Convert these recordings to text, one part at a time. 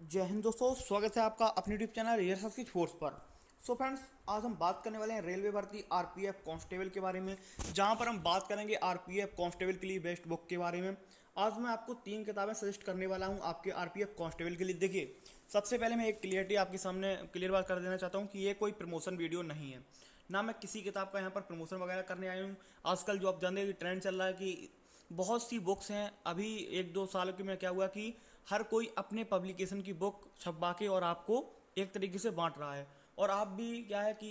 जय हिंद दोस्तों, स्वागत है आपका अपने यूट्यूब चैनल रिहर्सल की फोर्स पर। सो फ्रेंड्स, आज हम बात करने वाले हैं रेलवे भर्ती आरपीएफ कांस्टेबल के बारे में, जहां पर हम बात करेंगे आरपीएफ कांस्टेबल के लिए बेस्ट बुक के बारे में। आज मैं आपको 3 किताबें सजेस्ट करने वाला हूं आपके आरपीएफ कांस्टेबल के लिए। देखिए, सबसे पहले मैं एक क्लियरिटी आपके सामने क्लियर बात कर देना चाहता हूँ कि ये कोई प्रमोशन वीडियो नहीं है, ना मैं किसी किताब का यहाँ पर प्रमोशन वगैरह करने आया हूँ। आजकल जो आप जानते हैं कि ट्रेंड चल रहा है कि बहुत सी बुक्स हैं। अभी 1-2 साल के में क्या हुआ कि हर कोई अपने पब्लिकेशन की बुक छपवा के और आपको एक तरीके से बांट रहा है। और आप भी क्या है कि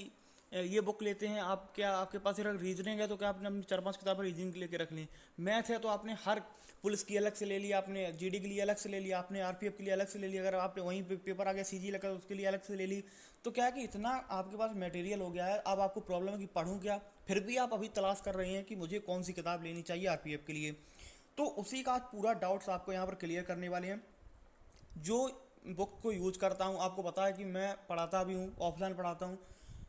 ये बुक लेते हैं, आप क्या आपके पास सिर्फ रीजनिंग है तो क्या आपने अपनी 4-5 किताबें रीजनिंग लेके रख ली। मैथ है तो आपने हर पुलिस की अलग से ले लिया, आपने जीडी के लिए अलग से ले लिया, आपने आरपीएफ के लिए अलग से ले लिया। अगर आपने वहीं पेपर आ गया सीजी लगा तो उसके लिए अलग से ले ली। तो क्या है कि इतना आपके पास मटेरियल हो गया है, अब आपको प्रॉब्लम है कि पढ़ूँ क्या। फिर भी आप अभी तलाश कर रहे हैं कि मुझे कौन सी किताब लेनी चाहिए आरपीएफ के लिए। तो उसी का आज पूरा डाउट्स आपको यहाँ पर क्लियर करने वाले हैं। जो बुक को यूज करता हूँ, आपको पता है कि मैं पढ़ाता भी हूँ, ऑफलाइन पढ़ाता हूँ,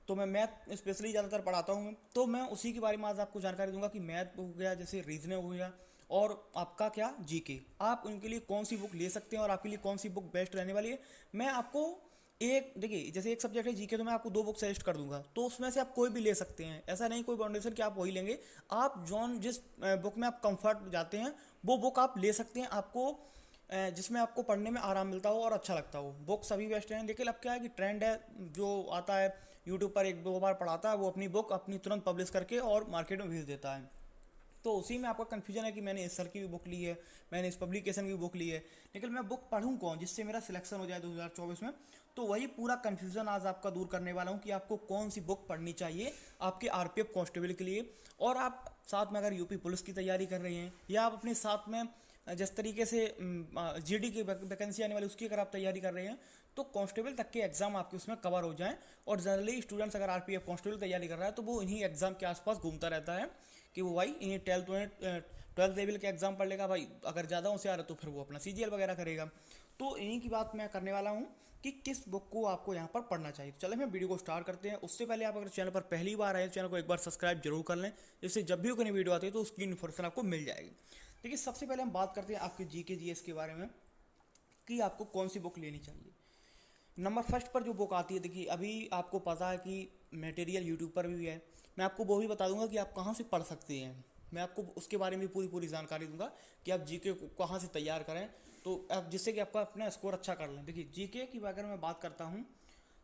तो मैं मैथ स्पेशली ज़्यादातर पढ़ाता हूँ। तो मैं उसी के बारे में आज आपको जानकारी दूंगा कि मैथ हो गया, जैसे रीजनिंग हो गया, और आपका क्या जीके, आप उनके लिए कौन सी बुक ले सकते हैं और आपके लिए कौन सी बुक बेस्ट रहने वाली है। मैं आपको एक देखिए, जैसे एक सब्जेक्ट है जीके, तो मैं आपको 2 बुक सजेस्ट कर दूंगा, तो उसमें से आप कोई भी ले सकते हैं। ऐसा नहीं कोई बाउंडेशन कि आप वही लेंगे। आप जॉन जिस बुक में आप कंफर्ट जाते हैं वो बुक आप ले सकते हैं, आपको जिसमें आपको पढ़ने में आराम मिलता हो और अच्छा लगता हो। बुक सभी बेस्ट हैं, लेकिन अब क्या है कि ट्रेंड है, जो आता है यूट्यूब पर 1-2 बार पढ़ाता है वो अपनी बुक अपनी तुरंत पब्लिश करके और मार्केट में भेज देता है। तो उसी में आपका कन्फ्यूजन है कि मैंने इस सर की भी बुक ली है, मैंने इस पब्लिकेशन की बुक ली है, लेकिन मैं बुक पढ़ूँ कौन जिससे मेरा सिलेक्शन हो जाए 2024 में। तो वही पूरा कन्फ्यूजन आज आपका दूर करने वाला हूँ कि आपको कौन सी बुक पढ़नी चाहिए आपके आरपीएफ कांस्टेबल के लिए। और आप साथ में अगर यूपी पुलिस की तैयारी कर रहे हैं, या आप अपने साथ में जिस तरीके से जीडी की वैकेंसी आने वाली उसकी अगर आप तैयारी कर रहे हैं, तो कांस्टेबल तक के एग्जाम आपके उसमें कवर हो जाएं। और जनरली स्टूडेंट्स अगर आरपीएफ कांस्टेबल तैयारी कर रहा है तो वो इन्हीं एग्जाम के आसपास घूमता रहता है कि वो भाई इन्हीं ट्वेल्थ लेवल के एग्जाम पढ़ लेगा भाई, अगर ज़्यादा होशियार है तो फिर वो अपना सीजीएल वगैरह करेगा। तो इन्हीं की बात मैं करने वाला हूँ कि किस बुक को आपको यहाँ पर पढ़ना चाहिए। तो चले मैं वीडियो को स्टार्ट करते हैं। उससे पहले आप अगर चैनल पर पहली बार आए तो चैनल को एक बार सब्सक्राइब जरूर कर लें, जिससे जब भी कोई वीडियो आती है तो उसकी इन्फॉर्मेशन आपको मिल जाएगी। देखिए, सबसे पहले हम बात करते हैं आपके जीके जीएस के बारे में कि आपको कौन सी बुक लेनी चाहिए। नंबर फर्स्ट पर जो बुक आती है, देखिए अभी आपको पता है कि मटेरियल यूट्यूब पर भी है, मैं आपको वो भी बता दूंगा कि आप कहाँ से पढ़ सकते हैं। मैं आपको उसके बारे में पूरी पूरी जानकारी दूंगा कि आप जीके को कहाँ से तैयार करें, तो आप जिससे कि आपका अपना स्कोर अच्छा कर लें। देखिए, जीके की अगर मैं बात करता हूँ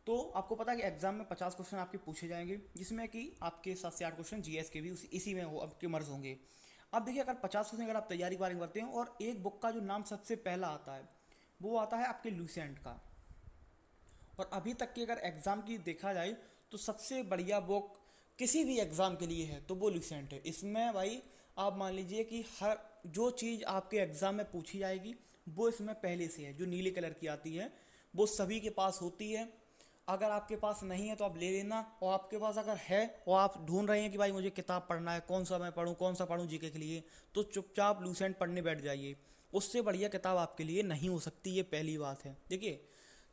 तो आपको पता है कि एग्जाम में 50 क्वेश्चन आपके पूछे जाएंगे, जिसमें कि आपके 7 से 8 क्वेश्चन जीएस के भी इसी में हो आपके मर्ज होंगे। अब देखिए, अगर 50 क्वेश्चन अगर आप तैयारी बारे में करते हैं और एक बुक का जो नाम सबसे पहला आता है वो आता है आपके लूसेंट का, और अभी तक की अगर एग्ज़ाम की देखा जाए तो सबसे बढ़िया बुक किसी भी एग्ज़ाम के लिए है तो वो लूसेंट है। इसमें भाई आप मान लीजिए कि हर जो चीज़ आपके एग्ज़ाम में पूछी जाएगी वो इसमें पहले से है। जो नीले कलर की आती है वो सभी के पास होती है। अगर आपके पास नहीं है तो आप ले लेना, और आपके पास अगर है और आप ढूंढ रहे हैं कि भाई मुझे किताब पढ़ना है, कौन सा मैं पढूं, कौन सा पढूं जीके के लिए, तो चुपचाप लूसेंट पढ़ने बैठ जाइए। उससे बढ़िया किताब आपके लिए नहीं हो सकती, ये पहली बात है। देखिए,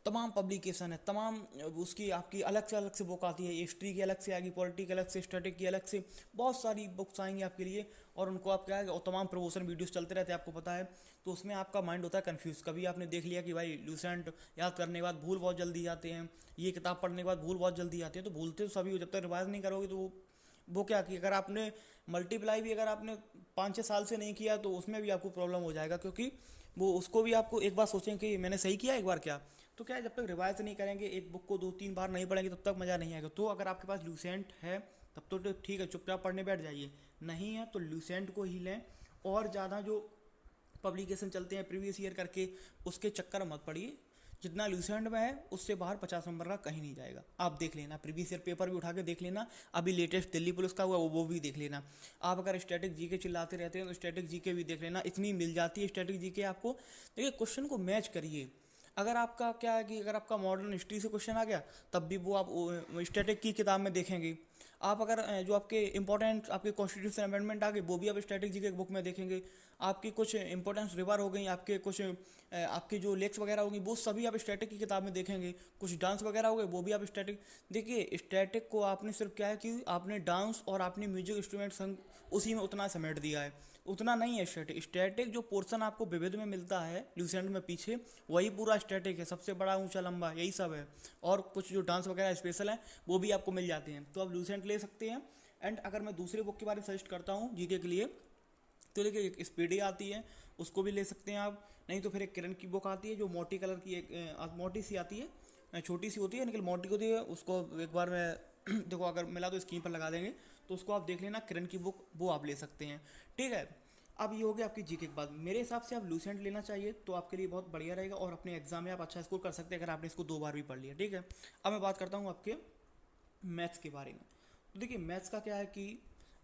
तमाम पब्लिकेशन है, तमाम उसकी आपकी अलग से बुक आती है, हिस्ट्री की अलग से आएगी, पॉलिटी की अलग से, स्टैटिक की अलग से, बहुत सारी बुक्स आएंगी आपके लिए। और उनको आप क्या है, और तमाम प्रमोशन वीडियोस चलते रहते हैं आपको पता है। तो उसमें आपका माइंड होता है कन्फ्यूज। कभी आपने देख लिया कि भाई लूसेंट याद करने के बाद भूल बहुत जल्दी जाते हैं, ये किताब पढ़ने के बाद भूल बहुत जल्दी आती है, तो भूलते तो सभी हो, जब तक रिवाइज नहीं करोगे तो वो क्या कि अगर आपने मल्टीप्लाई भी अगर आपने 5-6 साल से नहीं किया तो उसमें भी आपको प्रॉब्लम हो जाएगा, क्योंकि वो उसको भी आपको एक बार सोचें कि मैंने सही किया एक बार क्या। तो क्या है, जब तक रिवाइज नहीं करेंगे, एक बुक को 2-3 बार नहीं पढ़ेंगे तब तक मज़ा नहीं आएगा। तो अगर आपके पास लूसेंट है तब तो ठीक है, चुपचाप पढ़ने बैठ जाइए। नहीं है तो लूसेंट को ही लें, और ज़्यादा जो पब्लिकेशन चलते हैं प्रीवियस ईयर करके उसके चक्कर मत पड़िए। जितना लूसेंट में है उससे बाहर 50 नंबर का कहीं नहीं जाएगा। आप देख लेना, प्रीवियस ईयर पेपर भी उठा के देख लेना, अभी लेटेस्ट दिल्ली पुलिस का हुआ वो भी देख लेना। आप अगर स्टैटिक जीके चिल्लाते रहते हैं तो स्टैटिक जीके भी देख लेना, इतनी मिल जाती है स्टैटिक जीके आपको। देखिए, क्वेश्चन को मैच करिए। अगर आपका क्या है कि अगर आपका मॉडर्न हिस्ट्री से क्वेश्चन आ गया तब भी वो आप स्टैटिक की किताब में देखेंगे। आप अगर जो आपके इंपॉर्टेंट आपके कॉन्स्टिट्यूशन अमेंडमेंट आ गए वो भी आप स्टैटिक जी के बुक में देखेंगे। आपकी कुछ इंपॉर्टेंस रिवर हो गई, आपके कुछ आपकी जो लेक्स वगैरह होगी वो सभी आप स्टैटिक की किताब में देखेंगे। कुछ डांस वगैरह हो गए वो भी आप स्टैटिक। देखिए, स्टैटिक को आपने सिर्फ क्या है कि आपने डांस और आपने म्यूजिक इंस्ट्रूमेंट संग उसी में उतना समेट दिया है। उतना नहीं है स्टैटिक। स्टैटिक जो पोर्शन आपको विविध में मिलता है ल्यूसेंट में पीछे, वही पूरा स्टैटिक है, सबसे बड़ा ऊंचा लंबा यही सब है। और कुछ जो डांस वगैरह स्पेशल हैं वो भी आपको मिल जाते हैं, तो आप ल्यूसेंट ले सकते हैं। एंड अगर मैं दूसरे बुक के बारे में सजेस्ट करता हूँ जीके के लिए, तो देखिए एक स्पीडी आती है, उसको भी ले सकते हैं आप। नहीं तो फिर एक किरण की बुक आती है जो मोटी कलर की, एक मोटी सी आती है, छोटी सी होती है लेकिन मोटी होती है। उसको एक बार मैं देखो अगर मिला तो स्क्रीन पर लगा देंगे, तो उसको आप देख लेना, किरण की बुक, वो आप ले सकते हैं। ठीक है, अब ये हो गया आपकी जीके के बाद। मेरे हिसाब से आप लूसेंट लेना चाहिए तो आपके लिए बहुत बढ़िया रहेगा, और अपने एग्जाम में आप अच्छा स्कोर कर सकते हैं अगर आपने इसको 2 बार भी पढ़ लिया। ठीक है, अब मैं बात करता हूँ आपके मैथ्स के बारे में। तो देखिए मैथ्स का क्या है कि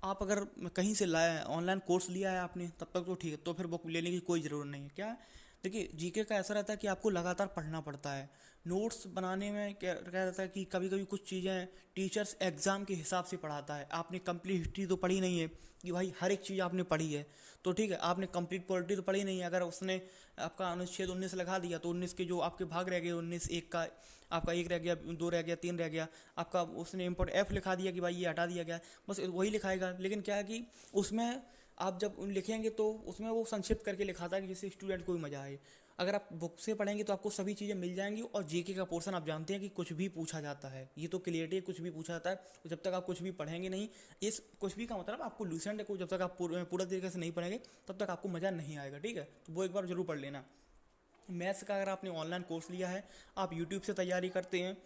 आप अगर कहीं से लाए, ऑनलाइन कोर्स लिया है आपने, तब तक तो ठीक है, तो फिर बुक लेने की कोई ज़रूरत नहीं है। क्या है, देखिए जीके का ऐसा रहता है कि आपको लगातार पढ़ना पड़ता है। नोट्स बनाने में क्या क्या रहता है कि कभी कभी कुछ चीज़ें टीचर्स एग्ज़ाम के हिसाब से पढ़ाता है। आपने कंप्लीट हिस्ट्री तो पढ़ी नहीं है कि भाई हर एक चीज़ आपने पढ़ी है, तो ठीक है, आपने कंप्लीट पॉलिटी तो पढ़ी नहीं है। अगर उसने आपका अनुच्छेद 19 लगा दिया तो 19 के जो आपके भाग रह गए, 19 एक का आपका 1 रह गया, 2 रह गया, 3 रह गया, आपका उसने इम्पोर्ट एफ लिखा दिया कि भाई ये हटा दिया गया, बस वही लिखाएगा। लेकिन क्या है कि उसमें आप जब लिखेंगे तो उसमें वो संक्षिप्त करके लिखाता है कि जिससे स्टूडेंट को भी मजा आए। अगर आप बुक से पढ़ेंगे तो आपको सभी चीज़ें मिल जाएंगी। और जीके का पोर्शन आप जानते हैं कि कुछ भी पूछा जाता है, ये तो क्लियरिटी है, कुछ भी पूछा जाता है। तो जब तक आप कुछ भी पढ़ेंगे नहीं, इस कुछ भी का मतलब आपको लूसेंट को जब तक आप पूरा तरीके से नहीं पढ़ेंगे तब तक आपको मज़ा नहीं आएगा। ठीक है, तो वो एक बार जरूर पढ़ लेना। मैथ्स का अगर आपने ऑनलाइन कोर्स लिया है, आप यूट्यूब से तैयारी करते हैं,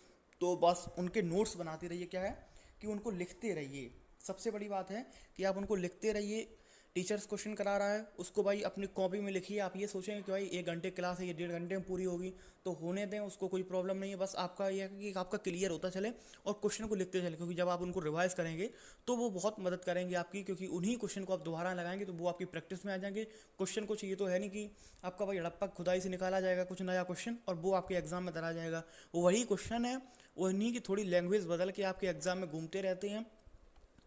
तो बस उनके नोट्स बनाते रहिए। क्या है कि उनको लिखते रहिए, सबसे बड़ी बात है कि आप उनको लिखते रहिए। टीचर्स क्वेश्चन करा रहा है उसको भाई अपनी कॉपी में लिखिए। आप ये सोचेंगे कि भाई 1 घंटे क्लास है, ये 1.5 घंटे में पूरी होगी, तो होने दें, उसको कोई प्रॉब्लम नहीं है। बस आपका ये है कि आपका क्लियर होता चले और क्वेश्चन को लिखते चले, क्योंकि जब आप उनको रिवाइज करेंगे तो वो बहुत मदद करेंगे आपकी, क्योंकि उन्हीं क्वेश्चन को आप दोबारा लगाएंगे तो वो आपकी प्रैक्टिस में आ जाएंगे। क्वेश्चन कुछ ये तो है नहीं कि आपका भाई हड़प्पा खुदाई से निकाला जाएगा कुछ नया क्वेश्चन और वो आपके एग्जाम में धरा जाएगा। वो वही क्वेश्चन है, उन्हीं की थोड़ी लैंग्वेज बदल के आपके एग्जाम में घूमते रहते हैं।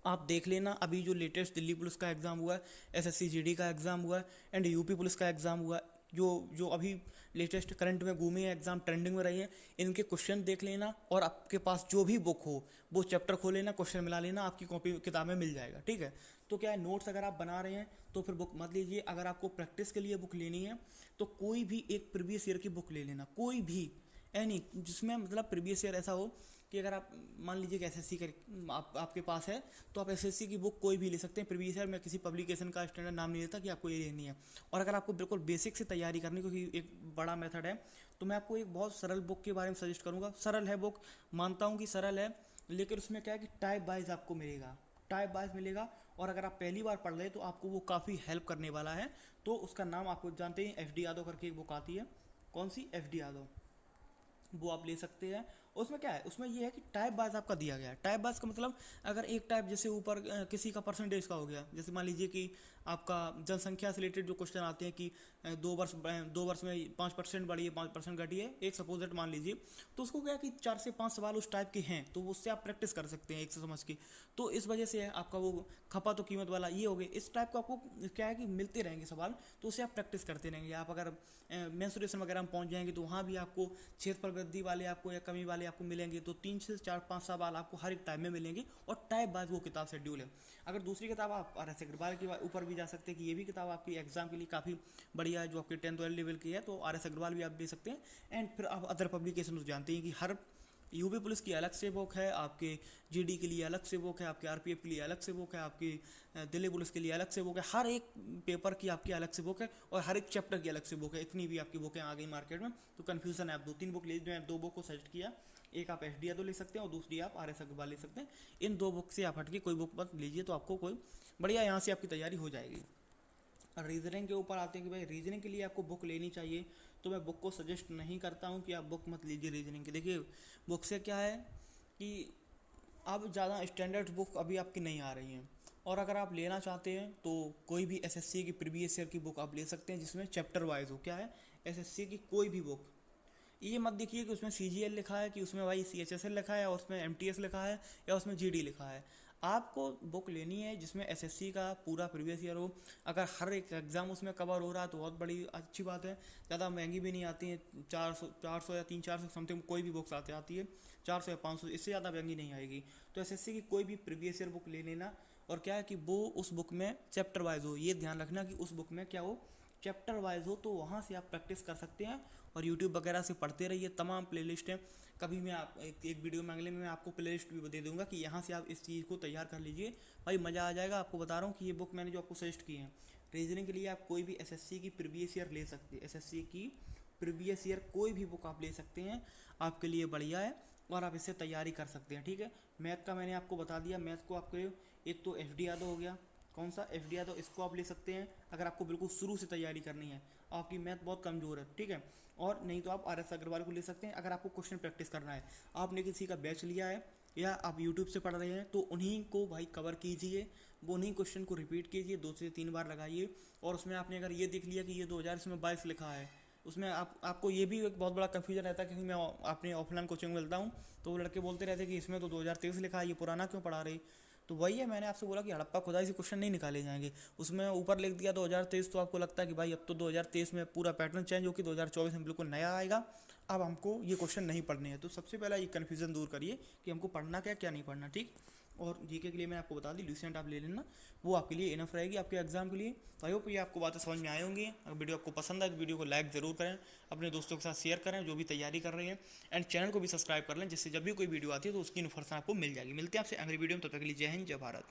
आप देख लेना, अभी जो लेटेस्ट दिल्ली पुलिस का एग्ज़ाम हुआ है, एसएससी जीडी का एग्ज़ाम हुआ है, एंड यूपी पुलिस का एग्ज़ाम हुआ है, जो जो अभी लेटेस्ट करंट में घूमे हैं, एग्ज़ाम ट्रेंडिंग में रही है, इनके क्वेश्चन देख लेना। और आपके पास जो भी बुक हो वो चैप्टर खोल लेना, क्वेश्चन मिला लेना, आपकी कॉपी किताब में मिल जाएगा। ठीक है, तो क्या है, नोट्स अगर आप बना रहे हैं तो फिर बुक मत लीजिए। अगर आपको प्रैक्टिस के लिए बुक लेनी है तो कोई भी एक प्रीवियस ईयर की बुक ले लेना, कोई भी एनी, जिसमें मतलब प्रीवियस ईयर ऐसा हो कि अगर आप मान लीजिए कि एसएससी का आपके पास है, तो आप एसएससी की बुक कोई भी ले सकते हैं प्रीवियस ईयर में। किसी पब्लिकेशन का स्टैंडर्ड नाम नहीं लेता कि आपको ये लेनी है। और अगर आपको बिल्कुल बेसिक से तैयारी करनी, क्योंकि एक बड़ा मेथड है, तो मैं आपको एक बहुत सरल बुक के बारे में सजेस्ट करूँगा। सरल है बुक, मानता हूँ कि सरल है, लेकिन उसमें क्या है कि टाइप वाइज आपको मिलेगा, टाइप वाइज मिलेगा। और अगर आप पहली बार पढ़ रहे हैं तो आपको वो काफ़ी हेल्प करने वाला है। तो उसका नाम आपको जानते हैं, एफ डी यादव करके एक बुक आती है। कौन सी? एफ डी यादव, वो आप ले सकते हैं। उसमें क्या है, उसमें ये है कि टाइप बाज आपका दिया गया है। टाइप बाज का मतलब अगर एक टाइप जैसे ऊपर किसी का परसेंटेज का हो गया, जैसे मान लीजिए कि आपका जनसंख्या से रिलेटेड जो क्वेश्चन आते हैं कि 2 वर्ष में 5% बढ़ी है, 5% घटी है, एक सपोज दैट मान लीजिए, तो उसको क्या है कि 4 से 5 सवाल उस टाइप के हैं, तो उससे आप प्रैक्टिस कर सकते हैं एक से समझ के। तो इस वजह से आपका वो खपा तो कीमत वाला ये हो गया, इस टाइप का आपको क्या है कि मिलते रहेंगे सवाल, तो उससे आप प्रैक्टिस करते रहेंगे। आप अगर मेंसुरेशन वगैरह में पहुंच जाएंगे तो वहाँ भी आपको क्षेत्रफल वृद्धि वाले आपको या कमी वाले आपको मिलेंगे, तो 3 से 4-5 सवाल आपको हर एक टाइम में मिलेंगे। और टाइप बाज वो किताब शेड्यूल है। अगर दूसरी किताब आप आर एस अग्रवाल के ऊपर भी जा सकते हैं कि ये भी किताब आपकी एग्जाम के लिए काफ़ी बढ़िया है, जो आपके 10th-12 लेवल की है, तो आर एस अग्रवाल भी आप दे सकते हैं। एंड फिर आप अदर पब्लिकेशन जानते हैं कि हर यूपी पुलिस की अलग से बुक है, आपके जीडी के लिए अलग से बुक है, आपके आरपीएफ के लिए अलग से बुक है, आपकी दिल्ली पुलिस के लिए अलग से बुक है, हर एक पेपर की आपकी अलग से बुक है, और हर एक चैप्टर की अलग से बुक है। इतनी भी आपकी बुकें आ गई मार्केट में, तो कन्फ्यूजन है। आप 2-3 बुक ले, जो है 2 बुक को सजेस्ट किया, एक आप एफ डी यादव ले सकते हैं और दूसरी आप आर एस अग्रवाल ले सकते हैं। इन 2 बुक से आप हटके कोई बुक मत लीजिए, तो आपको कोई बढ़िया यहाँ से आपकी तैयारी हो जाएगी। रीजनिंग के ऊपर आते हैं कि भाई रीजनिंग के लिए आपको बुक लेनी चाहिए, तो मैं बुक को सजेस्ट नहीं करता हूँ कि आप बुक मत लीजिए रीजनिंग की। देखिए बुक से क्या है कि अब ज़्यादा स्टैंडर्ड बुक अभी आपकी नहीं आ रही हैं, और अगर आप लेना चाहते हैं तो कोई भी एसएससी की प्रीवियस ईयर की बुक आप ले सकते हैं, जिसमें चैप्टर वाइज हो। क्या है, एसएससी की कोई भी बुक, ये मत देखिए कि उसमें सीजीएल लिखा है, कि उसमें भाई सीएचएसएल लिखा है, और उसमें एमटीएस लिखा है, या उसमें जीडी लिखा है। आपको बुक लेनी है जिसमें एसएससी का पूरा प्रीवियस ईयर हो। अगर हर एक एग्ज़ाम उसमें कवर हो रहा है तो बहुत बड़ी अच्छी बात है। ज़्यादा महंगी भी नहीं आती है, 400 या 300-400 समथिंग कोई भी बुक्स आती है, 400 या 500, इससे ज़्यादा महंगी नहीं आएगी। तो एसएससी की कोई भी प्रीवियस ईयर बुक ले लेना, और क्या है कि वो उस बुक में चैप्टर वाइज हो, ये ध्यान रखना कि उस बुक में क्या हो, चैप्टर वाइज हो, तो वहाँ से आप प्रैक्टिस कर सकते हैं। और यूट्यूब वगैरह से पढ़ते रहिए, तमाम प्लेलिस्ट हैं। कभी मैं आप एक वीडियो में अगले में मैं आपको प्लेलिस्ट भी दे दूंगा कि यहाँ से आप इस चीज़ को तैयार कर लीजिए, भाई मज़ा आ जाएगा। आपको बता रहा हूँ कि ये बुक मैंने जो आपको सजेस्ट की है रीजनिंग के लिए, आप कोई भी एसएससी की प्रीवियस ईयर ले सकते हैं, एसएससी की प्रीवियस ईयर कोई भी बुक आप ले सकते हैं, आपके लिए बढ़िया है और आप इससे तैयारी कर सकते हैं, ठीक है। मैथ का मैंने आपको बता दिया, मैथ को आपको एक तो एफ डी यादव हो गया, कौन सा एफ डी यादव, इसको आप ले सकते हैं अगर आपको बिल्कुल शुरू से तैयारी करनी है, आपकी मैथ बहुत कमज़ोर है, ठीक है। और नहीं तो आप आर एस अग्रवाल को ले सकते हैं अगर आपको क्वेश्चन प्रैक्टिस करना है। आपने किसी का बैच लिया है या आप यूट्यूब से पढ़ रहे हैं तो उन्हीं को भाई कवर कीजिए, वो उन्हीं क्वेश्चन को रिपीट कीजिए, 2 से 3 बार लगाइए। और उसमें आपने अगर ये देख लिया कि ये 2022 लिखा है, उसमें आपको ये भी एक बहुत बड़ा कन्फ्यूजन रहता है, क्योंकि मैं अपने ऑफलाइन कोचिंग में मिलता हूँ तो वो लड़के बोलते रहते हैं कि इसमें तो 2023 लिखा है, ये पुराना क्यों पढ़ा रही। तो वही है, मैंने आपसे बोला कि हड़प्पा खुदाई से क्वेश्चन नहीं निकाले जाएंगे, उसमें ऊपर लिख दिया 2023, तो आपको लगता है कि भाई अब तो 2023 में पूरा पैटर्न चेंज हो कि 2024 में बिल्कुल नया आएगा, अब हमको ये क्वेश्चन नहीं पढ़ने हैं। तो सबसे पहला ये कन्फ्यूज़न दूर करिए कि हमको पढ़ना क्या क्या नहीं पढ़ना, ठीक। और जीके के लिए मैंने आपको बता दी, लूसेंट आप ले लेना, वो आपके लिए इनफ रहेगी आपके एग्जाम के लिए। आई होप ये आपको बातें समझ में आए होंगी। अगर वीडियो आपको पसंद आए तो वीडियो को लाइक ज़रूर करें, अपने दोस्तों के साथ शेयर करें जो भी तैयारी कर रहे हैं, एंड चैनल को भी सब्सक्राइब कर लें, जिससे जब भी कोई वीडियो आती है तो उसकी इन्फॉर्मेशन आपको मिल जाएगी। मिलते हैं आपसे अगली वीडियो में, तब तक के लिए जय हिंद जय भारत।